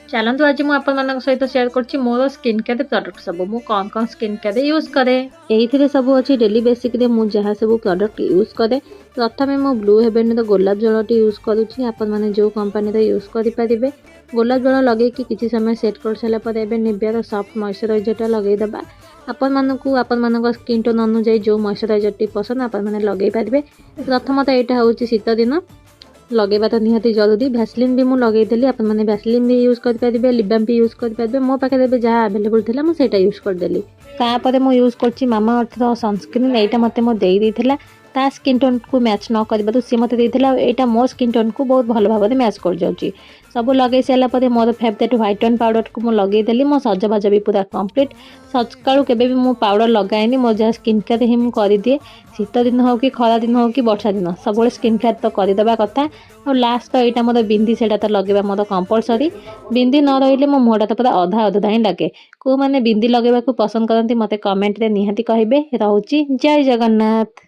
चलतु आज मुझे सहित सेयार कर मोर स्किन केयर प्रोडक्ट सब मु कौन कौन स्किन केयर यूज करे ये सब अच्छी डेली बेसिक मुझे सब प्रोडक्ट यूज करे। प्रथम मु ब्लू हेवेन गोलाप जल टी यूज करुँची। आपण मैंने जो कंपनी यूज करेंगे गोलाप जल लगे किसी समय सेट कर सारापर निविया सॉफ्ट मॉइस्चराइजर लगेदेबा आपण मान स्किन टोन अनुजाई जो मॉइस्चराइजर टी पसंद आपण मैंने लगे पारे। प्रथमतः यहाँ हूँ शीत दिन लगेबा तो निहाती जरूरी। भैसलिन भी मुझे लगेदेली आप मैंने भैसलिन भी यूज करेंगे लिपबाम भी यूज करेंगे मो पाखे जहाँ आवेलेबल थी मुझे यूज करदेली। तापर मुझे यूज कर मामा अर्थ सनस्क्रीन यहाँ मत देता ता स्किन टोन को मैच न कर सी मत यहाँ मो स्किन टोन को बहुत भल भाव मैच कर जाऊँगी। सब लगे सारापर मोर फेवरेट व्हाइट टोन पाउडर को मुझे लगेदेली मो सजबाज भी पूरा कंप्लीट। सकालू केबे भी मो पाउडर लगाएनी मो जहाँ स्किन केयर ही मुझे करदिए। शीत दिन हो कि खरा दिन हो कि वर्षा दिन सब स्किन केयर तो करदेवा कथा। और लास्ट तो यहाँ मोर बिंदी से लगे मोर कंपलसरी। बिंदी न रही मो मुहटा तो पूरा अधा अधा ही लगे। को मैंने बिंदी लगेवा पसंद करती मत कमेंट रे निहाती कहिबे। रहूची जय जगन्नाथ।